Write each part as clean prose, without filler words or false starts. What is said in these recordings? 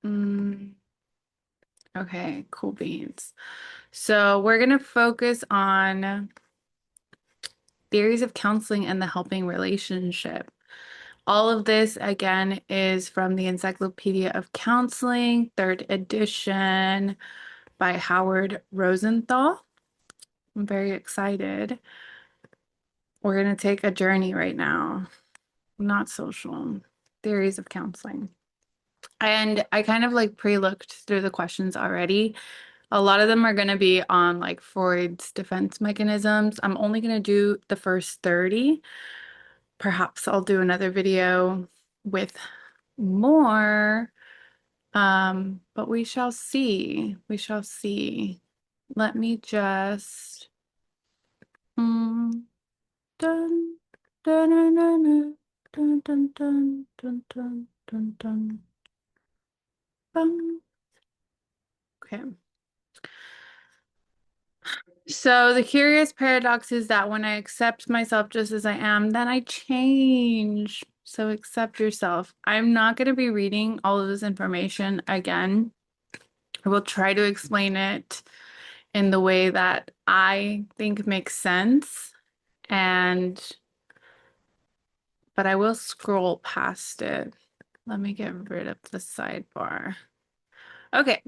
Mm, okay, cool beans. So we're going to focus on theories of counseling and the helping relationship. All of this, again, is from the Encyclopedia of Counseling, third edition by Howard Rosenthal. I'm very excited. We're going to take a journey right now, not social, theories of counseling. And I kind of like pre-looked through the questions already. A lot of them are going to be on like Freud's defense mechanisms. I'm only going to do the first 30. Perhaps I'll do another video with more. But we shall see. We shall see. Let me just dun dun dun dun dun dun dun dun dun dun dun bum. Okay. So the curious paradox is that when I accept myself just as I am, then I change. So accept yourself. I'm not going to be reading all of this information again. I will try to explain it in the way that I think makes sense. But I will scroll past it. Let me get rid of the sidebar. Okay.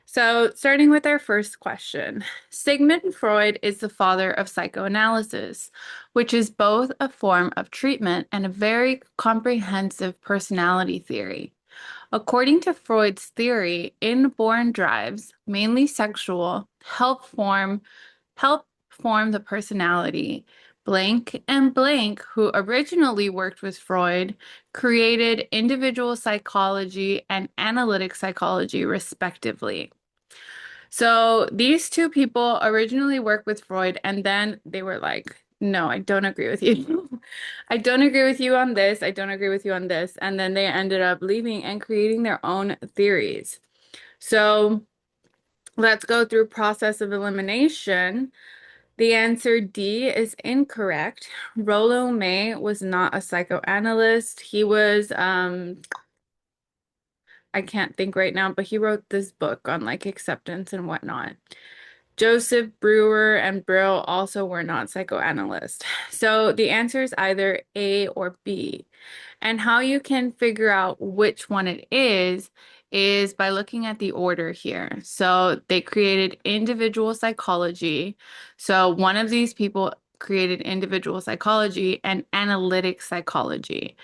So, starting with our first question, Sigmund Freud is the father of psychoanalysis, which is both a form of treatment and a very comprehensive personality theory. According to Freud's theory, inborn drives, mainly sexual, help form the personality. Blank and Blank, who originally worked with Freud, created individual psychology and analytic psychology, respectively. So these two people originally worked with Freud, and then they were like, no, I don't agree with you. I don't agree with you on this. I don't agree with you on this. And then they ended up leaving and creating their own theories. So let's go through process of elimination. The answer D is incorrect. Rollo May was not a psychoanalyst. He was, I can't think right now, but he wrote this book on like acceptance and whatnot. Joseph Brewer and Brill also were not psychoanalysts. So the answer is either A or B. And how you can figure out which one it is by looking at the order here. So they created individual psychology. So one of these people created individual psychology and analytic psychology.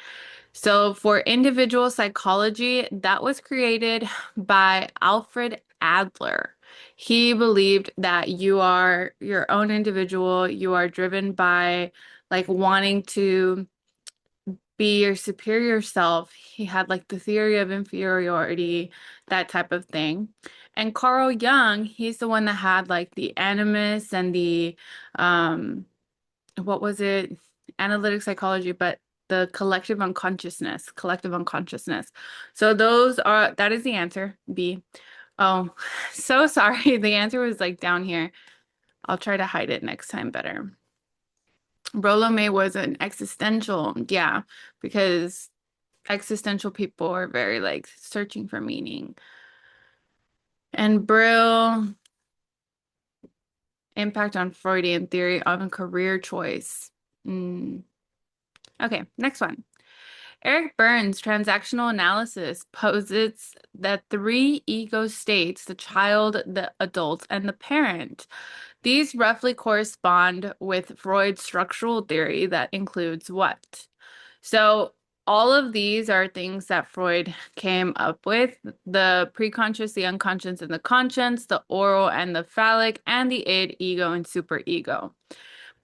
So for individual psychology, that was created by Alfred Adler. He believed that you are your own individual, you are driven by like wanting to be your superior self. He had like the theory of inferiority, that type of thing. And Carl Jung, he's the one that had like the animus and the what was it? Analytic psychology, but the collective unconsciousness. So that is the answer, B. Oh, so sorry. The answer was like down here. I'll try to hide it next time better. Rollo May was an existential, yeah, because existential people are very like searching for meaning. And Brill, impact on Freudian theory of a career choice. Okay, next one. Eric Burns' transactional analysis posits that three ego states, the child, the adult, and the parent. These roughly correspond with Freud's structural theory that includes what? So all of these are things that Freud came up with, the preconscious, the unconscious, and the conscience, the oral and the phallic, and the id, ego, and superego.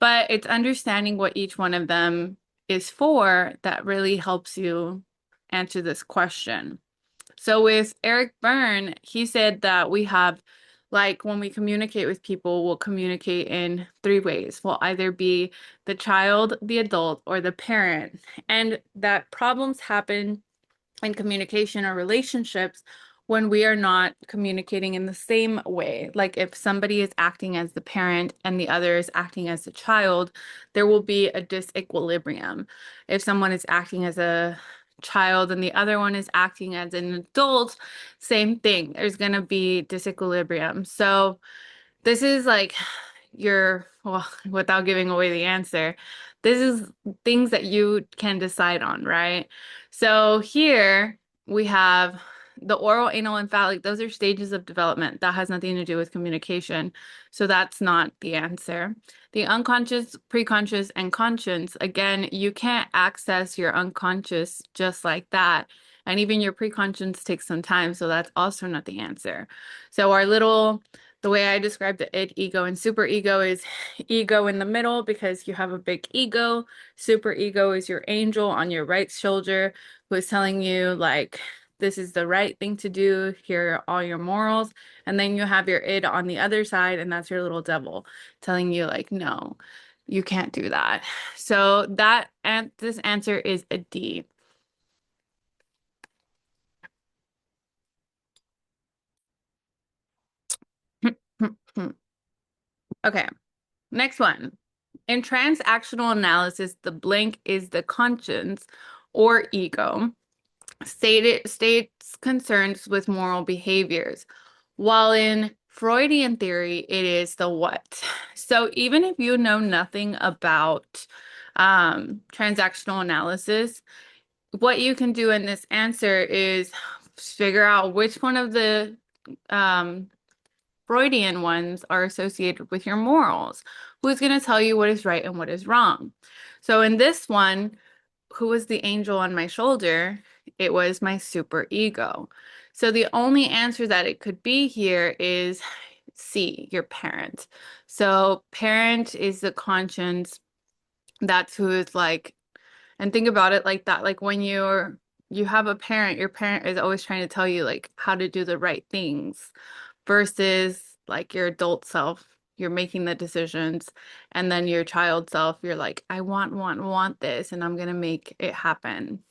But it's understanding what each one of them is for that really helps you answer this question. So with Eric Byrne, he said that we have, like, when we communicate with people, we'll communicate in three ways. We'll either be the child, the adult, or the parent. And that problems happen in communication or relationships when we are not communicating in the same way. Like if somebody is acting as the parent and the other is acting as the child, there will be a disequilibrium. If someone is acting as a child and the other one is acting as an adult, same thing. There's going to be disequilibrium. So this is like well, without giving away the answer, this is things that you can decide on, right? So here we have the oral, anal, and phallic. Those are stages of development. That has nothing to do with communication. So that's not the answer. The unconscious, preconscious, and conscious, again, you can't access your unconscious just like that. And even your preconscious takes some time. So that's also not the answer. So the way I describe the id, ego, and superego is ego in the middle because you have a big ego. Superego is your angel on your right shoulder who is telling you like, this is the right thing to do. Here are all your morals. And then you have your id on the other side, and that's your little devil telling you like, no, you can't do that. So this answer is a D. Okay, next one. In transactional analysis, the blank is the conscience or ego. States concerns with moral behaviors. While in Freudian theory, it is the what. So even if you know nothing about transactional analysis, what you can do in this answer is figure out which one of the Freudian ones are associated with your morals. Who's going to tell you what is right and what is wrong? So in this one, who was the angel on my shoulder? It was my super ego. So the only answer that it could be here is C, your parent. So parent is the conscience. That's who is like, and think about it like that. Like when you have a parent, your parent is always trying to tell you like how to do the right things versus like your adult self. You're making the decisions, and then your child self, you're like, I want this, and I'm gonna make it happen.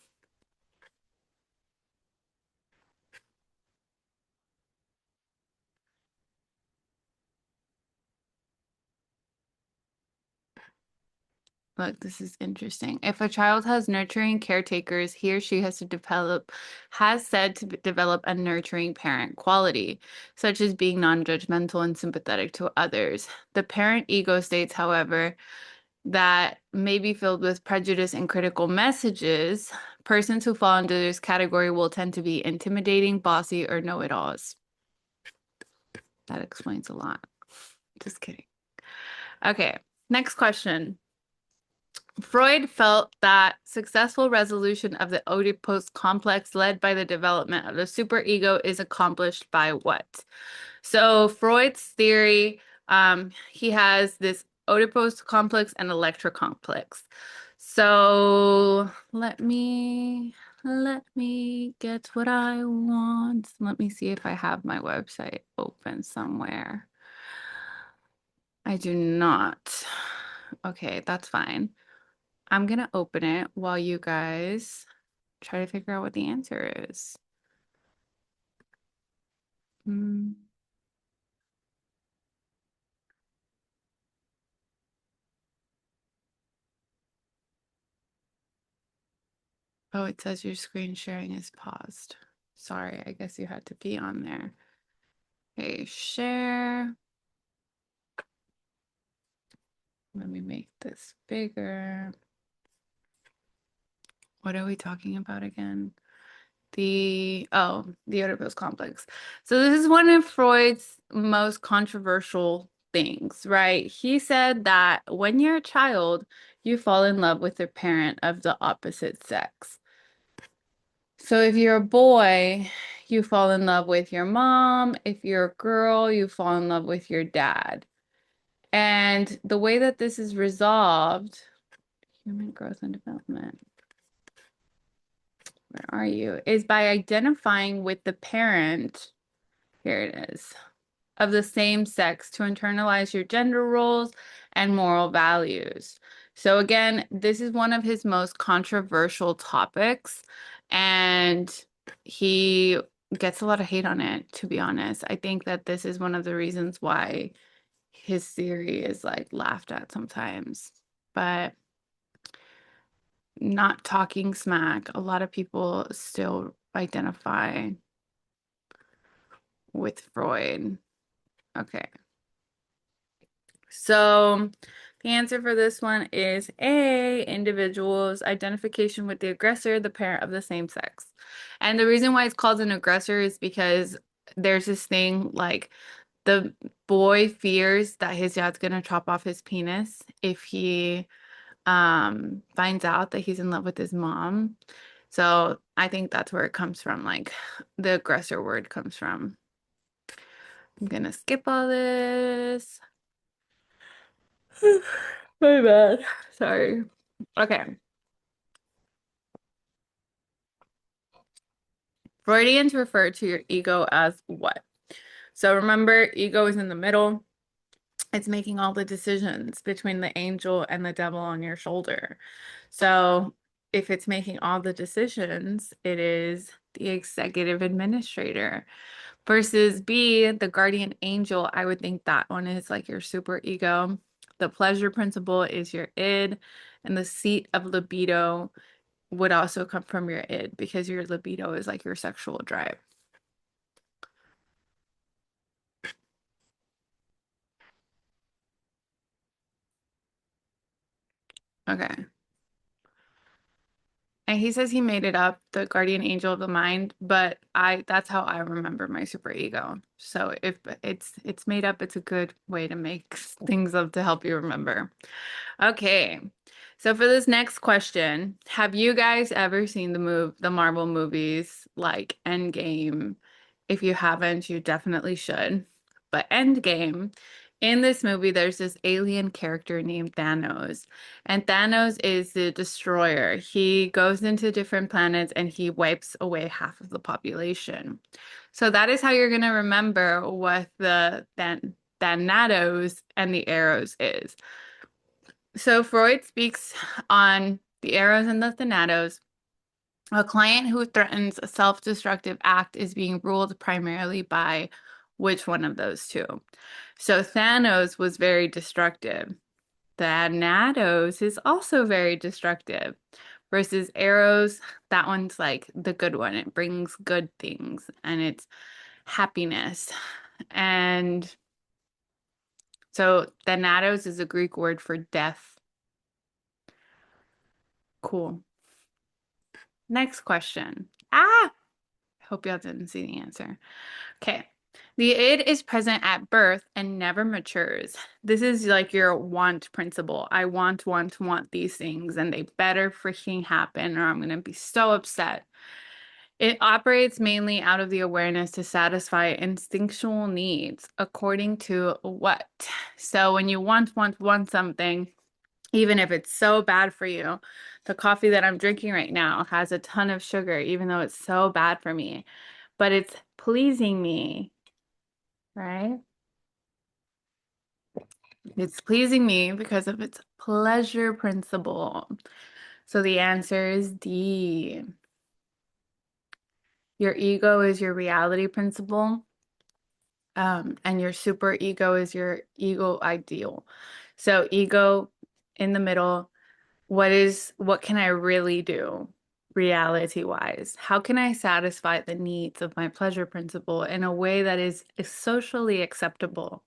Look, this is interesting. If a child has nurturing caretakers, he or she has said to develop a nurturing parent quality, such as being non-judgmental and sympathetic to others. The parent ego states, however, that may be filled with prejudice and critical messages. Persons who fall into this category will tend to be intimidating, bossy, or know-it-alls. That explains a lot. Just kidding. Okay, next question. Freud felt that successful resolution of the oedipus complex led by the development of the superego is accomplished by what? So Freud's theory, he has this oedipus complex and Electra complex. So let me get what I want. Let me see if I have my website open somewhere. I do not. Okay, that's fine. I'm gonna open it while you guys try to figure out what the answer is. Oh, it says your screen sharing is paused. Sorry, I guess you had to be on there. Okay, share. Let me make this bigger. What are we talking about again? The Oedipus complex. So this is one of Freud's most controversial things, right? He said that when you're a child, you fall in love with a parent of the opposite sex. So if you're a boy, you fall in love with your mom. If you're a girl, you fall in love with your dad. And the way that this is resolved, human growth and development, where are you? Is by identifying with the parent, here it is, of the same sex to internalize your gender roles and moral values. So again, this is one of his most controversial topics, and he gets a lot of hate on it, to be honest. I think that this is one of the reasons why his theory is like laughed at sometimes. But not talking smack. A lot of people still identify with Freud. Okay. So the answer for this one is A, individuals' identification with the aggressor, the parent of the same sex. And the reason why it's called an aggressor is because there's this thing like the boy fears that his dad's gonna chop off his penis if he finds out that he's in love with his mom. So I think that's where it comes from, like the aggressor word comes from. I'm gonna skip all this. My bad. Sorry. Okay. Freudians refer to your ego as what? So remember, ego is in the middle. It's making all the decisions between the angel and the devil on your shoulder. So if it's making all the decisions, it is the executive administrator. Versus B, the guardian angel, I would think that one is like your super ego. The pleasure principle is your id, and the seat of libido would also come from your id because your libido is like your sexual drive. Okay. And he says he made it up, the guardian angel of the mind, but that's how I remember my super ego. So if it's made up, it's a good way to make things up to help you remember. Okay. So for this next question, have you guys ever seen the Marvel movies like Endgame? If you haven't, you definitely should. But Endgame, in this movie, there's this alien character named Thanos. And Thanos is the destroyer. He goes into different planets and he wipes away half of the population. So that is how you're going to remember what the Thanatos and the arrows is. So Freud speaks on the arrows and the thanatos. A client who threatens a self-destructive act is being ruled primarily by which one of those two? So Thanos was very destructive. Thanatos is also very destructive. Versus arrows, that one's like the good one. It brings good things and it's happiness. And so Thanatos is a Greek word for death. Cool. Next question. Ah, hope y'all didn't see the answer. Okay. The id is present at birth and never matures. This is like your want principle. I want these things and they better freaking happen or I'm going to be so upset. It operates mainly out of the awareness to satisfy instinctual needs according to what? So when you want something, even if it's so bad for you. The coffee that I'm drinking right now has a ton of sugar, even though it's so bad for me, but it's pleasing me, right? It's pleasing me because of its pleasure principle. So the answer is D. Your ego is your reality principle, and your super ego is your ego ideal. So ego in the middle. What can I really do reality wise? How can I satisfy the needs of my pleasure principle in a way that is socially acceptable?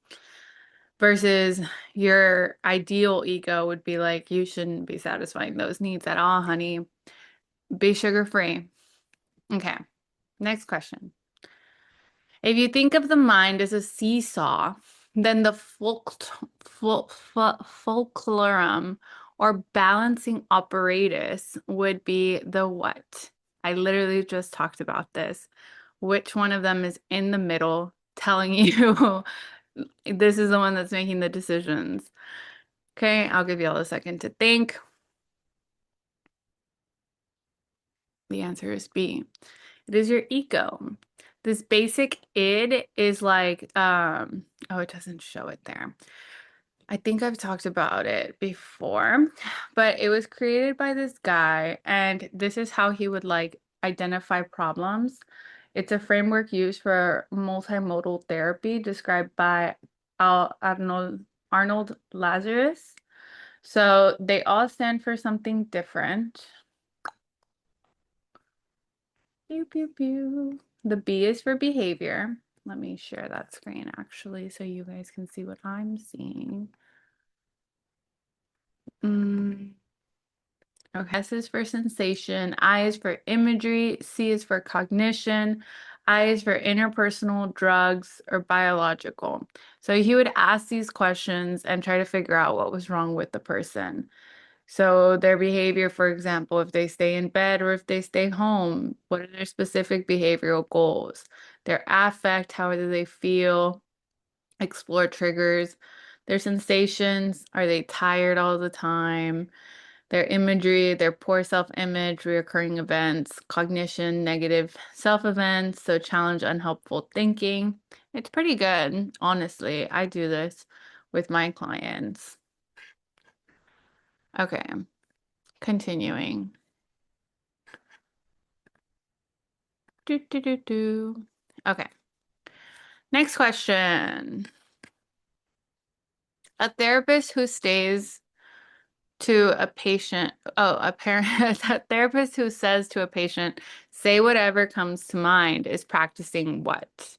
Versus your ideal ego would be like, you shouldn't be satisfying those needs at all, honey. Be sugar free. Okay, next question. If you think of the mind as a seesaw, then the fulcrum or balancing apparatus would be the what? I literally just talked about this. Which one of them is in the middle telling you this is the one that's making the decisions? Okay, I'll give you all a second to think. The answer is B. It is your ego. This basic id is like, oh, it doesn't show it there. I think I've talked about it before, but it was created by this guy, and this is how he would like identify problems. It's a framework used for multimodal therapy described by Arnold Lazarus. So they all stand for something different. Pew, pew, pew. The B is for behavior. Let me share that screen actually so you guys can see what I'm seeing. Okay, S is for sensation, I is for imagery, C is for cognition, I is for interpersonal, drugs, or biological. So he would ask these questions and try to figure out what was wrong with the person. So their behavior, for example, if they stay in bed or if they stay home, what are their specific behavioral goals? Their affect, how do they feel? Explore triggers. Their sensations, are they tired all the time? Their imagery, their poor self-image, reoccurring events, cognition, negative self-events, so challenge unhelpful thinking. It's pretty good, honestly. I do this with my clients. Okay, continuing. Okay, next question. A therapist who stays to a patient, a parent, a therapist who says to a patient, say whatever comes to mind, is practicing what?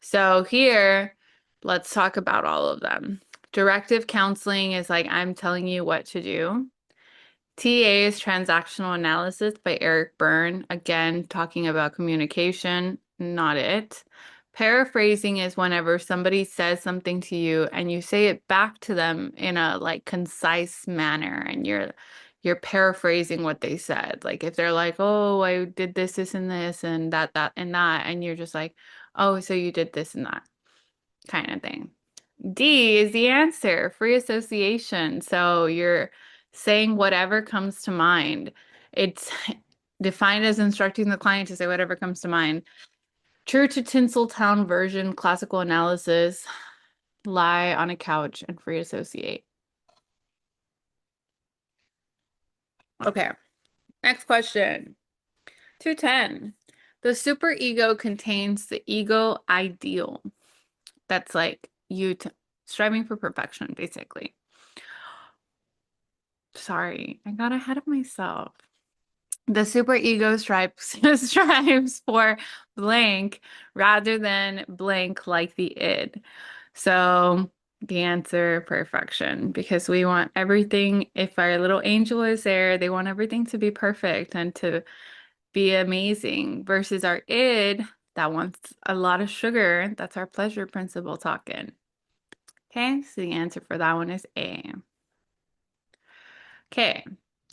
So here, let's talk about all of them. Directive counseling is like, I'm telling you what to do. TA is transactional analysis by Eric Byrne. Again, talking about communication, not it. Paraphrasing is whenever somebody says something to you and you say it back to them in a like concise manner and you're paraphrasing what they said. Like if they're like, "Oh, I did this and this and that and that," and you're just like, "Oh, so you did this and that," kind of thing. D is the answer, free association. So you're saying whatever comes to mind. It's defined as instructing the client to say whatever comes to mind. True to Tinseltown version, classical analysis, lie on a couch and free associate. Okay, next question. 210. The superego contains the ego ideal. That's like you striving for perfection, basically. Sorry, I got ahead of myself. The superego strives for blank rather than blank like the id. So the answer, perfection, because we want everything, if our little angel is there, they want everything to be perfect and to be amazing versus our id that wants a lot of sugar. That's our pleasure principle talking. Okay, so the answer for that one is A. Okay,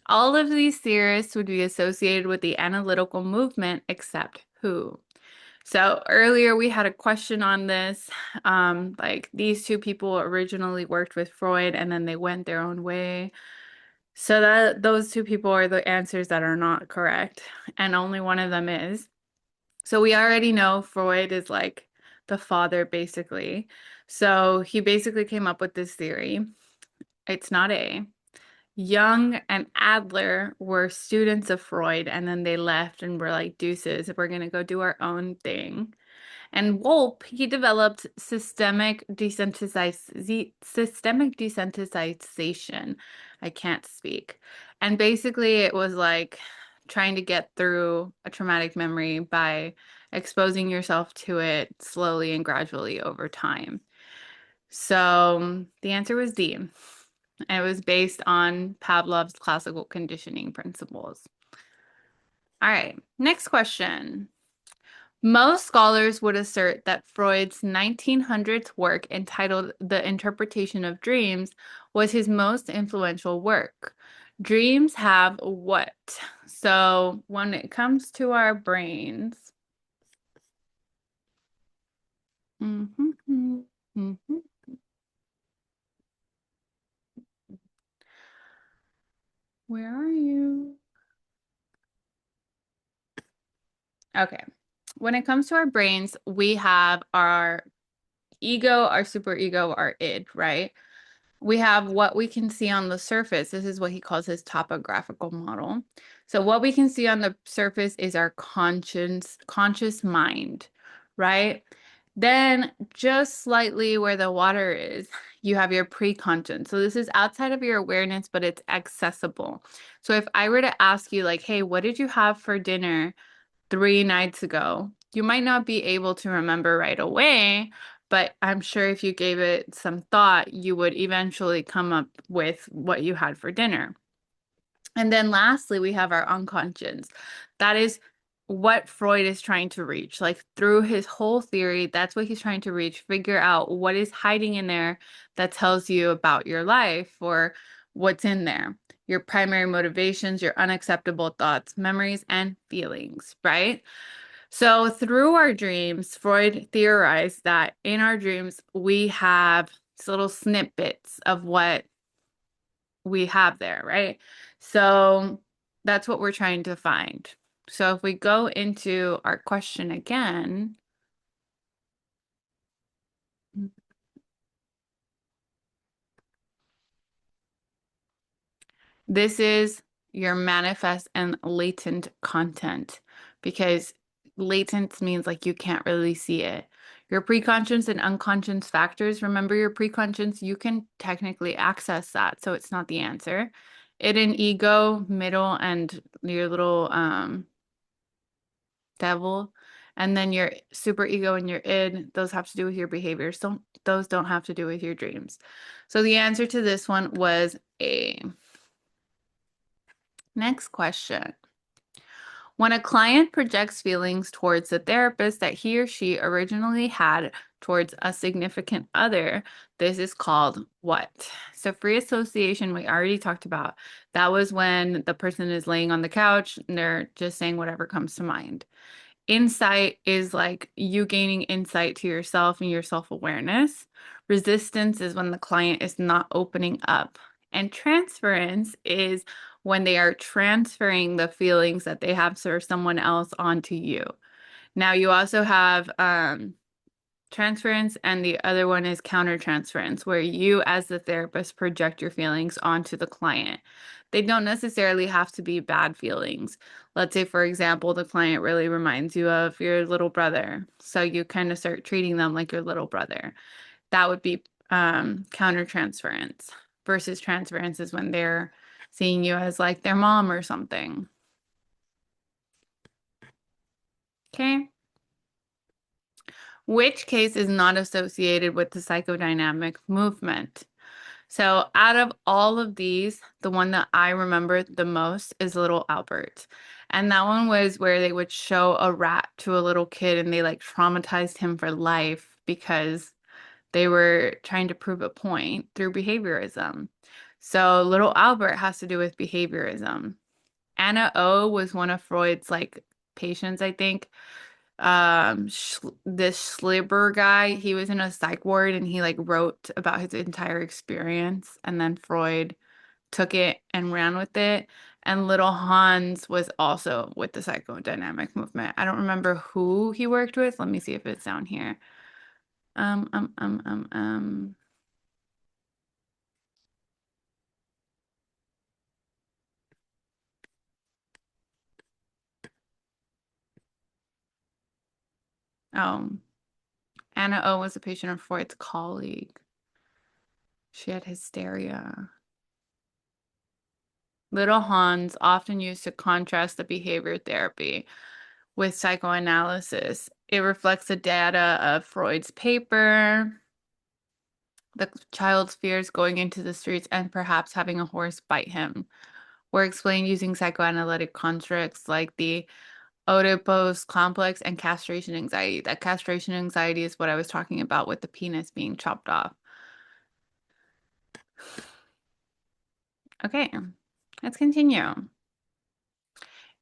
all of these theorists would be associated with the analytical movement except who? So earlier we had a question on this. Like these two people originally worked with Freud and then they went their own way. So that those two people are the answers that are not correct, and only one of them is. So we already know Freud is like the father, basically. So he basically came up with this theory. It's not A. Jung and Adler were students of Freud, and then they left and were like, deuces, we're going to go do our own thing. And Wolpe, he developed systemic desensitization. I can't speak. And basically, it was like trying to get through a traumatic memory by exposing yourself to it slowly and gradually over time. So the answer was D. And it was based on Pavlov's classical conditioning principles. All right, next question. Most scholars would assert that Freud's 1900s work entitled The Interpretation of Dreams was his most influential work. Dreams have what? So when it comes to our brains, where are you? Okay. When it comes to our brains, we have our ego, our superego, our id, right? We have what we can see on the surface. This is what he calls his topographical model. So what we can see on the surface is our conscious mind, right? Then just slightly where the water is, you have your preconscious. So this is outside of your awareness, but it's accessible. So if I were to ask you like, hey, what did you have for dinner 3 nights ago. You might not be able to remember right away, but I'm sure if you gave it some thought, you would eventually come up with what you had for dinner. And then lastly, we have our unconscious. That is what Freud is trying to reach. Like through his whole theory, that's what he's trying to reach, figure out what is hiding in there that tells you about your life or what's in there. Your primary motivations, your unacceptable thoughts, memories, and feelings, right? So through our dreams, Freud theorized that in our dreams, we have these little snippets of what we have there, right? So that's what we're trying to find. So if we go into our question again, this is your manifest and latent content because latent means like you can't really see it. Your preconscious and unconscious factors, remember your preconscious, you can technically access that, so it's not the answer. It in ego, middle, and your little devil, and then your super ego and your id, those have to do with your behaviors. Those don't have to do with your dreams. So the answer to this one was A. Next question. When a client projects feelings towards the therapist that he or she originally had towards a significant other, this is called what? So free association, we already talked about. That was when the person is laying on the couch and they're just saying whatever comes to mind. Insight is like you gaining insight to yourself and your self-awareness. Resistance is when the client is not opening up. And transference is when they are transferring the feelings that they have for someone else onto you. Now, you also have transference, and the other one is countertransference, where you, as the therapist, project your feelings onto the client. They don't necessarily have to be bad feelings. Let's say, for example, the client really reminds you of your little brother. So you kind of start treating them like your little brother. That would be countertransference versus transference is when they're seeing you as like their mom or something. Okay. Which case is not associated with the psychodynamic movement? So out of all of these, the one that I remember the most is Little Albert. And that one was where they would show a rat to a little kid and they like traumatized him for life because they were trying to prove a point through behaviorism. So Little Albert has to do with behaviorism. Anna O was one of Freud's like patients, I think. This Schliber guy, he was in a psych ward and he like wrote about his entire experience, and then Freud took it and ran with it. And little Hans was also with the psychodynamic movement. I don't remember who he worked with. Let me see if it's down here. Um, um, um, um, um. Oh, Anna O was a patient of Freud's colleague. She had hysteria. Little Hans often used to contrast the behavior therapy with psychoanalysis. It reflects the data of Freud's paper, the child's fears going into the streets, and perhaps having a horse bite him. Were explained using psychoanalytic constructs like the oedipus complex and castration anxiety. That castration anxiety is what I was talking about with the penis being chopped off. Okay, let's continue.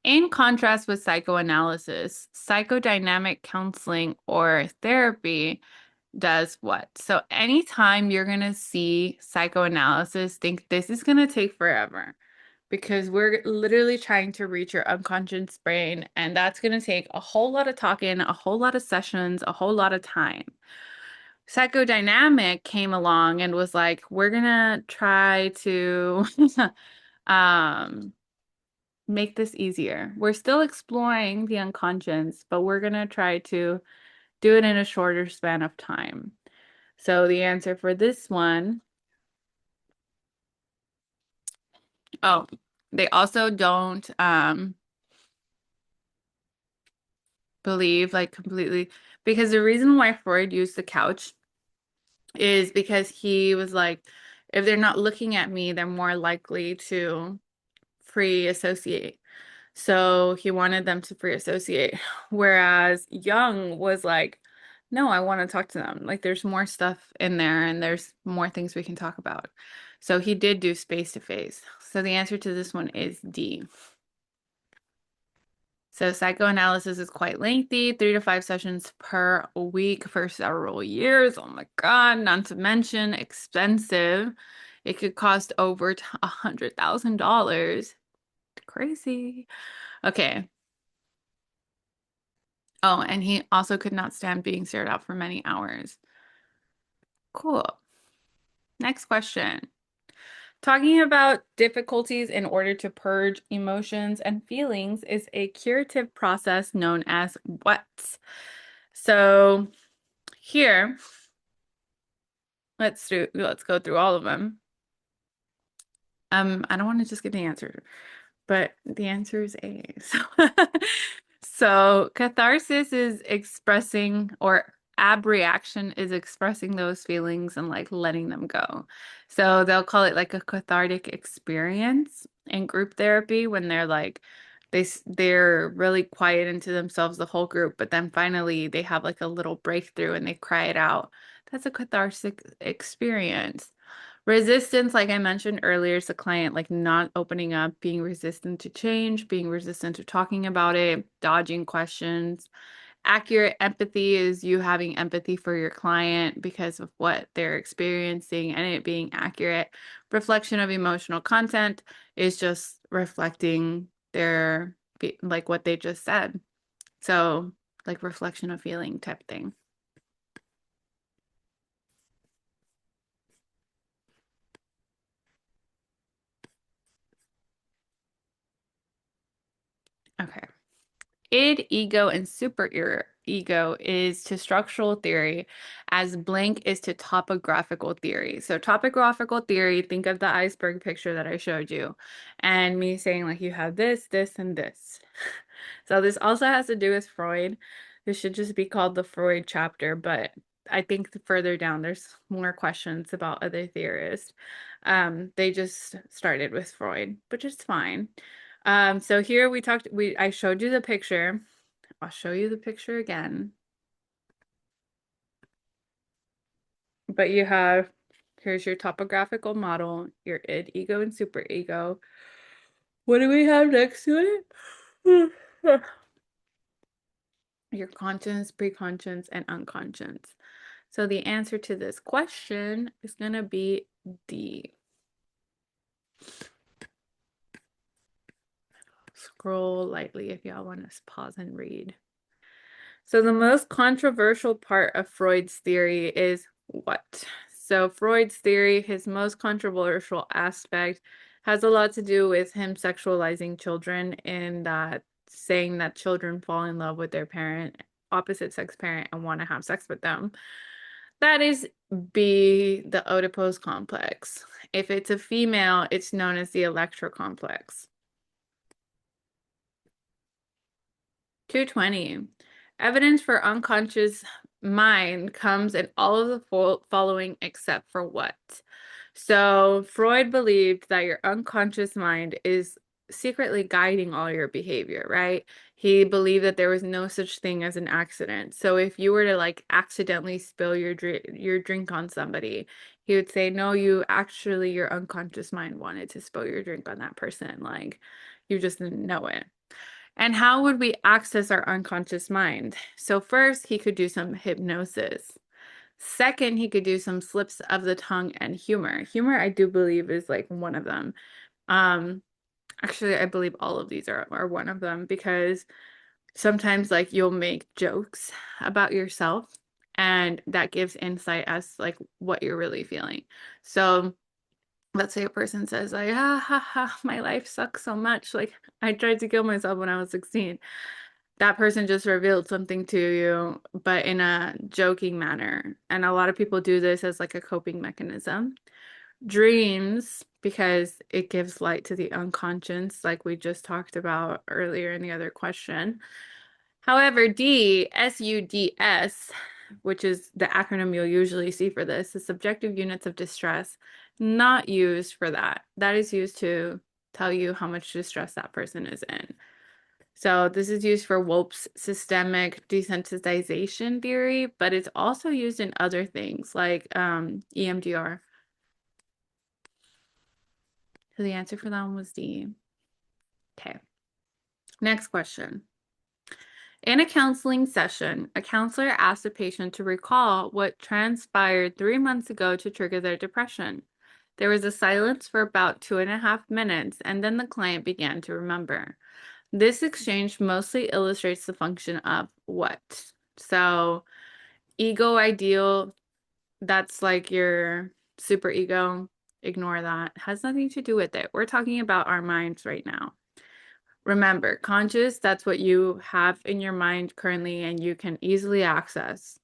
In contrast with psychoanalysis, psychodynamic counseling or therapy does what? So anytime you're going to see psychoanalysis, think this is going to take forever because we're literally trying to reach your unconscious brain, and that's going to take a whole lot of talking, a whole lot of sessions, a whole lot of time. Psychodynamic came along and was like, we're going to try to um make this easier. We're still exploring the unconscious, but we're going to try to do it in a shorter span of time. So the answer for this one, oh, they also don't believe like completely, because the reason why Freud used the couch is because he was like, if they're not looking at me, they're more likely to free associate. So he wanted them to free associate. Whereas Jung was like, no, I want to talk to them. Like there's more stuff in there and there's more things we can talk about. So he did do space to face. So the answer to this one is D. So psychoanalysis is quite lengthy, 3 to 5 sessions per week for several years. Oh my God, not to mention expensive. It could cost over $100,000. Crazy. Okay. Oh, and he also could not stand being stared at for many hours. Cool. Next question. Talking about difficulties in order to purge emotions and feelings is a curative process known as what? So here, let's go through all of them. I don't want to just give the answer, but the answer is A. So catharsis is expressing, or abreaction is expressing those feelings and like letting them go. So they'll call it like a cathartic experience in group therapy when they're like they're really quiet into themselves, the whole group, but then finally they have like a little breakthrough and they cry it out. That's a cathartic experience. Resistance, like I mentioned earlier, is the client like not opening up, being resistant to change, being resistant to talking about it, dodging questions. Accurate empathy is you having empathy for your client because of what they're experiencing and it being accurate. Reflection of emotional content is just reflecting their, like what they just said. So, like reflection of feeling type thing. Okay. Id, ego, and super ego is to structural theory as blank is to topographical theory. So topographical theory, think of the iceberg picture that I showed you and me saying like you have this, this, and this. So this also has to do with Freud. This should just be called the Freud chapter, but I think further down there's more questions about other theorists. They just started with Freud, which is fine. So here I showed you the picture. I'll show you the picture again. But here's your topographical model, your id, ego, and superego. What do we have next to it? Your conscious, preconscious, and unconscious. So the answer to this question is going to be D. Scroll lightly if y'all want to pause and read. So the most controversial part of Freud's theory is what? So Freud's theory, his most controversial aspect, has a lot to do with him sexualizing children and that saying that children fall in love with their parent, opposite sex parent, and want to have sex with them. That is B, the oedipus complex. If it's a female, it's known as the Electra complex. 220. Evidence for unconscious mind comes in all of the following except for what? So Freud believed that your unconscious mind is secretly guiding all your behavior, right? He believed that there was no such thing as an accident. So if you were to like accidentally spill your drink on somebody, he would say, no, your unconscious mind wanted to spill your drink on that person. Like you just didn't know it. And how would we access our unconscious mind? So first, he could do some hypnosis. Second, he could do some slips of the tongue and humor. Humor, I do believe, is like one of them. Um, Actually, I believe all of these are one of them because sometimes like you'll make jokes about yourself and that gives insight as like what you're really feeling. So let's say a person says like, ah, ha, ha, my life sucks so much. Like I tried to kill myself when I was 16. That person just revealed something to you, but in a joking manner. And a lot of people do this as like a coping mechanism. Dreams, because it gives light to the unconscious, like we just talked about earlier in the other question. However, D, SUDS, which is the acronym you'll usually see for this, is subjective units of distress, not used for that. That is used to tell you how much distress that person is in. So this is used for Wolff's systemic desensitization theory, but it's also used in other things like EMDR. So the answer for that one was D. Okay. Next question. In a counseling session, a counselor asks a patient to recall what transpired 3 months ago to trigger their depression. There was a silence for about 2.5 minutes, and then the client began to remember. This exchange mostly illustrates the function of what? So, ego ideal, that's like your super ego. Ignore that. Has nothing to do with it. We're talking about our minds right now. Remember, conscious, that's what you have in your mind currently and you can easily access.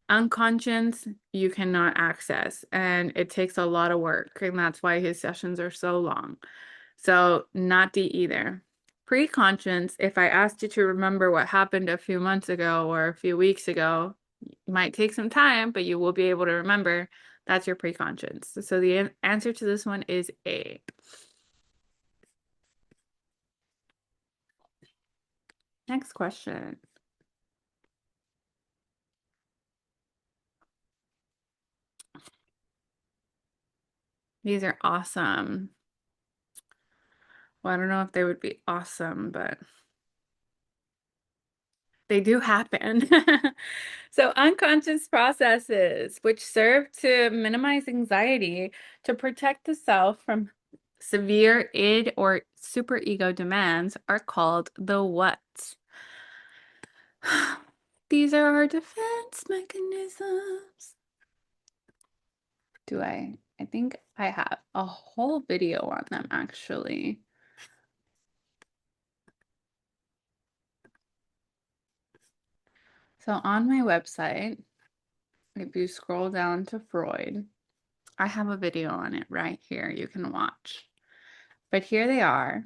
Unconscious, you cannot access, and it takes a lot of work, and that's why his sessions are so long. So, not D either. Pre-conscious, if I asked you to remember what happened a few months ago or a few weeks ago, might take some time, but you will be able to remember. That's your pre-conscious. So the answer to this one is A. Next question. These are awesome. Well, I don't know if they would be awesome, but they do happen. So unconscious processes, which serve to minimize anxiety to protect the self from severe id or superego demands, are called the what? These are our defense mechanisms. I think I have a whole video on them actually. So on my website, if you scroll down to Freud, I have a video on it right here you can watch. But here they are.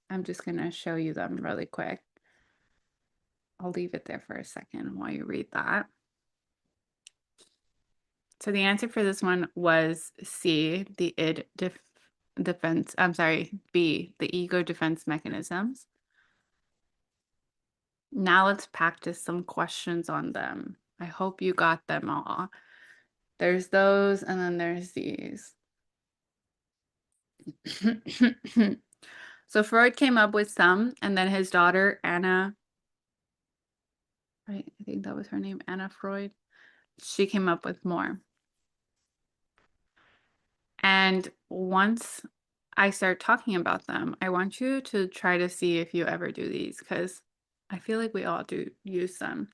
I'm just going to show you them really quick. I'll leave it there for a second while you read that. So the answer for this one was C, the id defense, I'm sorry, B, the ego defense mechanisms. Now let's practice some questions on them. I hope you got them all. There's those, and then there's these. So Freud came up with some, and then his daughter, Anna, right, I think that was her name, Anna Freud, she came up with more. And once I start talking about them, I want you to try to see if you ever do these, because I feel like we all do use them.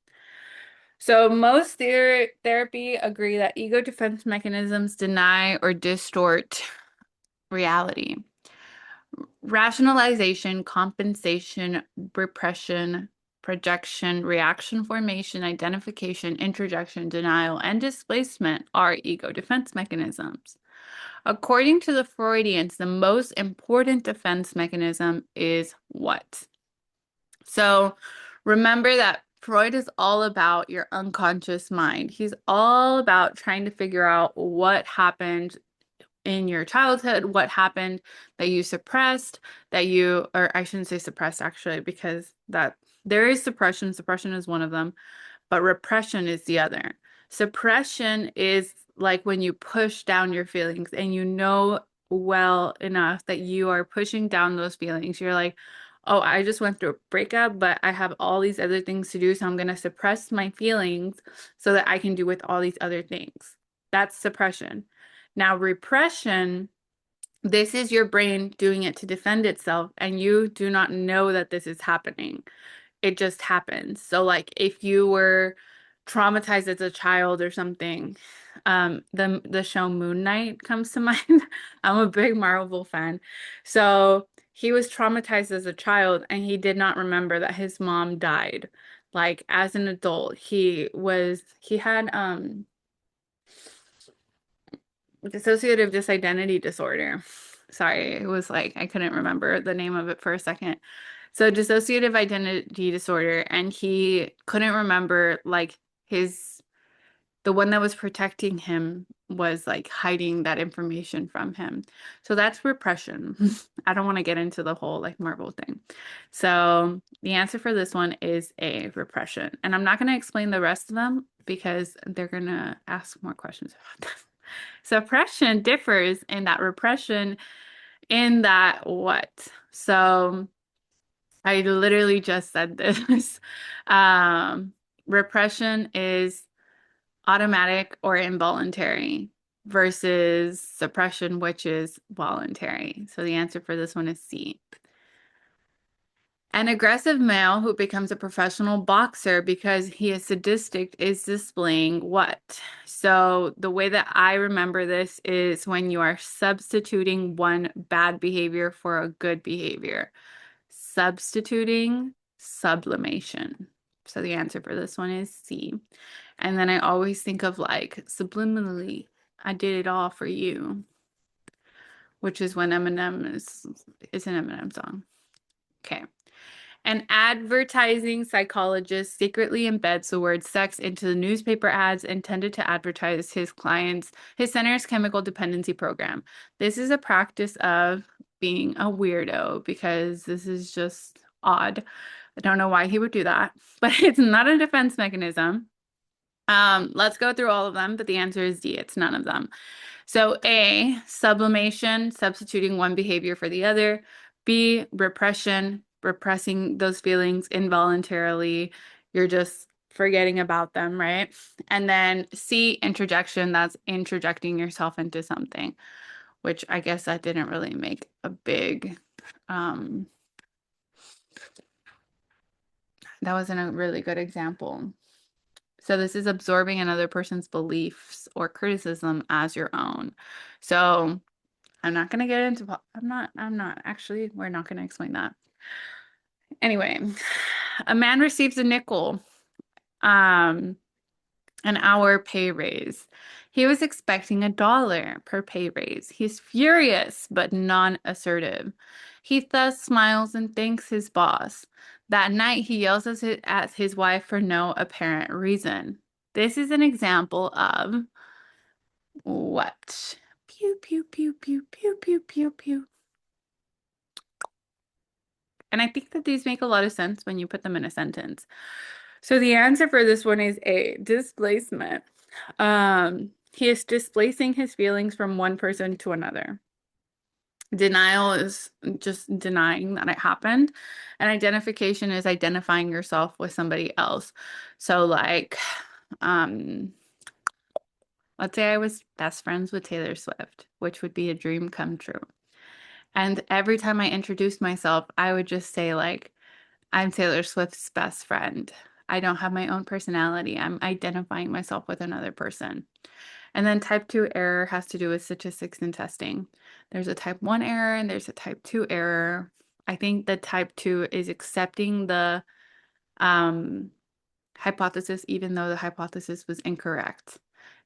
So most therapy agree that ego defense mechanisms deny or distort reality. Rationalization, compensation, repression, projection, reaction formation, identification, introjection, denial, and displacement are ego defense mechanisms. According to the Freudians, the most important defense mechanism is what? So remember that Freud is all about your unconscious mind. He's all about trying to figure out what happened in your childhood, what happened that you suppressed, or I shouldn't say suppressed actually, because there is suppression. Suppression is one of them, but repression is the other. Suppression is like when you push down your feelings and you know well enough that you are pushing down those feelings. You're like, oh, I just went through a breakup, but I have all these other things to do, so I'm going to suppress my feelings so that I can do with all these other things. That's suppression. Now, repression, this is your brain doing it to defend itself, and you do not know that this is happening. It just happens. So, like, if you were traumatized as a child or something, the show Moon Knight comes to mind. I'm a big Marvel fan. So he was traumatized as a child and he did not remember that his mom died. Like as an adult, he had dissociative disidentity disorder. Sorry, it was like I couldn't remember the name of it for a second. So dissociative identity disorder, and he couldn't remember like the one that was protecting him was like hiding that information from him. So that's repression. I don't want to get into the whole like Marvel thing. So the answer for this one is A, repression. And I'm not going to explain the rest of them because they're going to ask more questions about them. Suppression differs in that repression in that what? So I literally just said this. Um, Repression is automatic or involuntary versus suppression, which is voluntary. So the answer for this one is C. An aggressive male who becomes a professional boxer because he is sadistic is displaying what? So the way that I remember this is when you are substituting one bad behavior for a good behavior. Substituting sublimation. So the answer for this one is C. And then I always think of like subliminally, I did it all for you, which is when Eminem is an Eminem song. Okay. An advertising psychologist secretly embeds the word sex into the newspaper ads intended to advertise his center's chemical dependency program. This is a practice of being a weirdo because this is just odd. I don't know why he would do that, but it's not a defense mechanism. Let's go through all of them, but the answer is D. It's none of them. So A, sublimation, substituting one behavior for the other. B, repression, repressing those feelings involuntarily. You're just forgetting about them, right? And then C, interjection, that's interjecting yourself into something, which I guess that didn't really make a big, that wasn't a really good example. So this is absorbing another person's beliefs or criticism as your own. So I'm not going to get into, actually, we're not going to explain that. Anyway, a man receives a nickel, an hour pay raise. He was expecting $1 per pay raise. He's furious, but non-assertive. He thus smiles and thanks his boss. That night, he yells at his wife for no apparent reason. This is an example of what? Pew, pew, pew, pew, pew, pew, pew, pew. And I think that these make a lot of sense when you put them in a sentence. So the answer for this one is A, displacement. He is displacing his feelings from one person to another. Denial is just denying that it happened. And identification is identifying yourself with somebody else. So like, let's say I was best friends with Taylor Swift, which would be a dream come true. And every time I introduced myself, I would just say like, I'm Taylor Swift's best friend. I don't have my own personality. I'm identifying myself with another person. And then type 2 error has to do with statistics and testing. There's a type 1 error and there's a type 2 error. I think the type 2 is accepting the hypothesis even though the hypothesis was incorrect.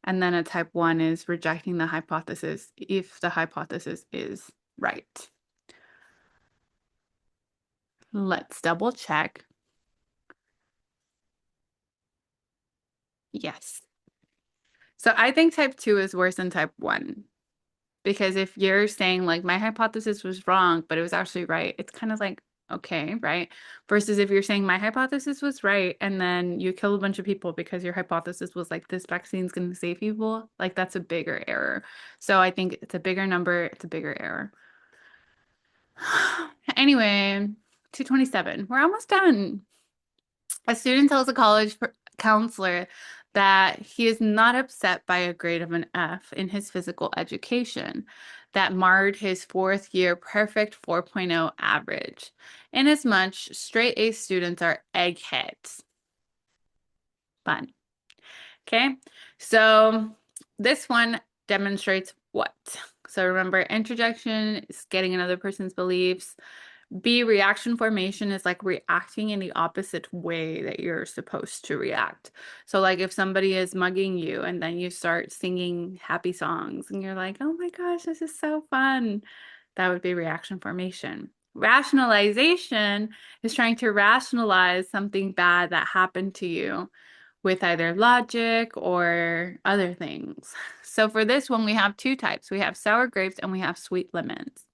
And then a type 1 is rejecting the hypothesis if the hypothesis is right. Let's double check. Yes. So I think type 2 is worse than type 1 because if you're saying like my hypothesis was wrong, but it was actually right, it's kind of like, okay, right? Versus if you're saying my hypothesis was right and then you kill a bunch of people because your hypothesis was like this vaccine's going to save people, like that's a bigger error. So I think it's a bigger number, it's a bigger error. Anyway, 227. We're almost done. A student tells a college counselor that he is not upset by a grade of an F in his physical education that marred his fourth year perfect 4.0 average. Inasmuch, straight A students are eggheads. Fun. Okay, so this one demonstrates what? So remember, interjection is getting another person's beliefs. B, reaction formation is like reacting in the opposite way that you're supposed to react. So like if somebody is mugging you and then you start singing happy songs and you're like, oh my gosh, this is so fun. That would be reaction formation. Rationalization is trying to rationalize something bad that happened to you with either logic or other things. So for this one, we have two types. We have sour grapes and we have sweet lemons.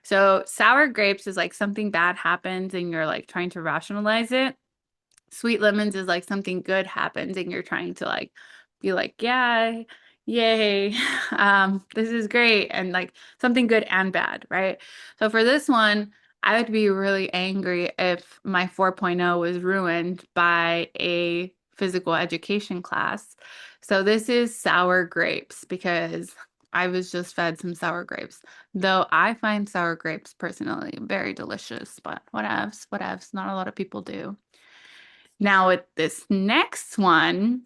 So sour grapes is like something bad happens and you're like trying to rationalize it. Sweet lemons is like something good happens and you're trying to like be like, yeah, yay, this is great, and like something good and bad, right? So for this one, I would be really angry if my 4.0 was ruined by a physical education class. So this is sour grapes because I was just fed some sour grapes. Though I find sour grapes personally very delicious, but whatevs, whatevs. Not a lot of people do. Now, with this next one,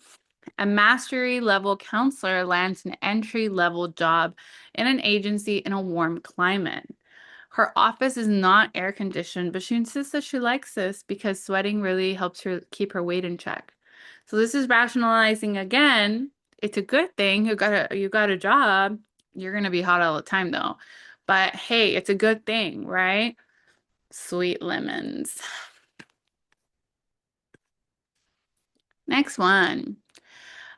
a mastery level counselor lands an entry level job in an agency in a warm climate. Her office is not air conditioned, but she insists that she likes this because sweating really helps her keep her weight in check. So this is rationalizing again. It's a good thing. You got a job. You're gonna be hot all the time though. But hey, it's a good thing, right? Sweet lemons. Next one.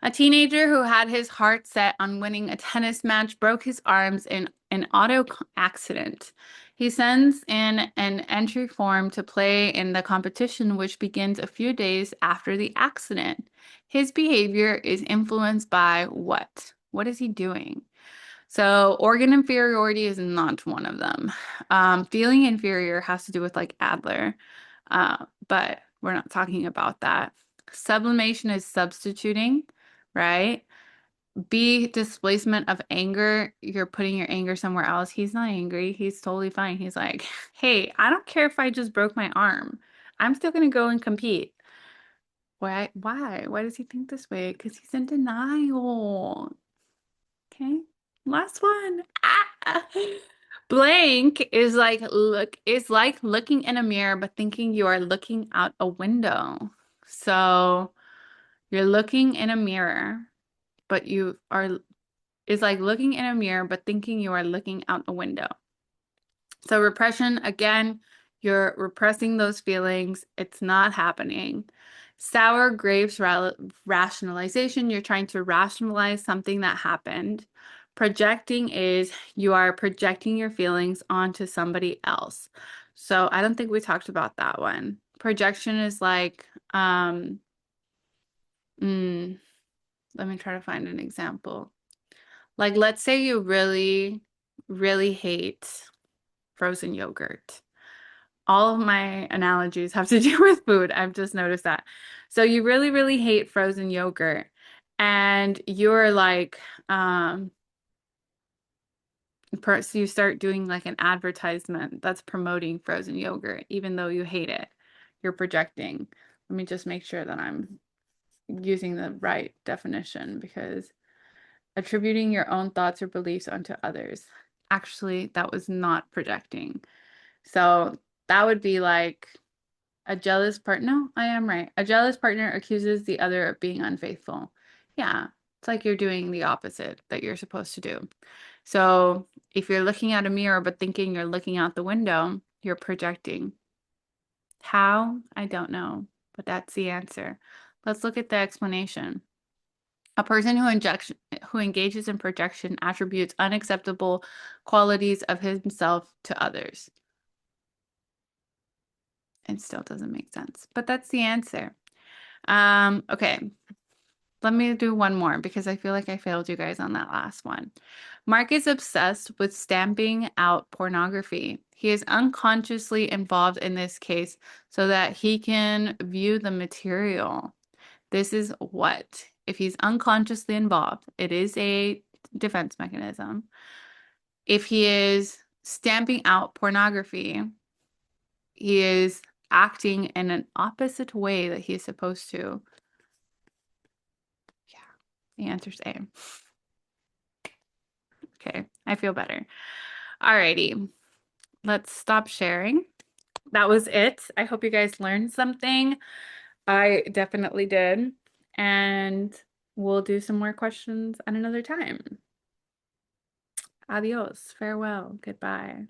A teenager who had his heart set on winning a tennis match broke his arms in an auto accident. He sends in an entry form to play in the competition, which begins a few days after the accident. His behavior is influenced by what? What is he doing? So, organ inferiority is not one of them. Feeling inferior has to do with like Adler, but we're not talking about that. Sublimation is substituting, right? B, displacement of anger. You're putting your anger somewhere else. He's not angry. He's totally fine. He's like, hey, I don't care if I just broke my arm. I'm still going to go and compete. Why? Why? Why does he think this way? Because he's in denial. Okay. Last one. Ah! Blank is like looking in a mirror but thinking you are looking out a window. So you're looking in a mirror, but you are is like looking in a mirror but thinking you are looking out a window. So repression, again, you're repressing those feelings. It's not happening. Sour grapes rationalization, you're trying to rationalize something that happened. Projecting is you are projecting your feelings onto somebody else. So I don't think we talked about that one. Projection is like, let me try to find an example. Like, let's say you really, really hate frozen yogurt. All of my analogies have to do with food. I've just noticed that. So you really, really hate frozen yogurt, and you're like, so you start doing like an advertisement that's promoting frozen yogurt, even though you hate it. You're projecting. Let me just make sure that I'm using the right definition because attributing your own thoughts or beliefs onto others. Actually, that was not projecting. So that would be like a jealous partner. No, I am right. A jealous partner accuses the other of being unfaithful. Yeah, it's like you're doing the opposite that you're supposed to do. So if you're looking at a mirror but thinking you're looking out the window, you're projecting. How? I don't know, but that's the answer. Let's look at the explanation. A person who engages in projection attributes unacceptable qualities of himself to others. It still doesn't make sense, but that's the answer. Okay. Let me do one more because I feel like I failed you guys on that last one. Mark is obsessed with stamping out pornography. He is unconsciously involved in this case so that he can view the material. This is what? If he's unconsciously involved, it is a defense mechanism. If he is stamping out pornography, he is acting in an opposite way that he's supposed to. Yeah, the answer's A. Okay, I feel better. Alrighty, let's stop sharing. That was it. I hope you guys learned something. I definitely did. And we'll do some more questions at another time. Adios, farewell, goodbye.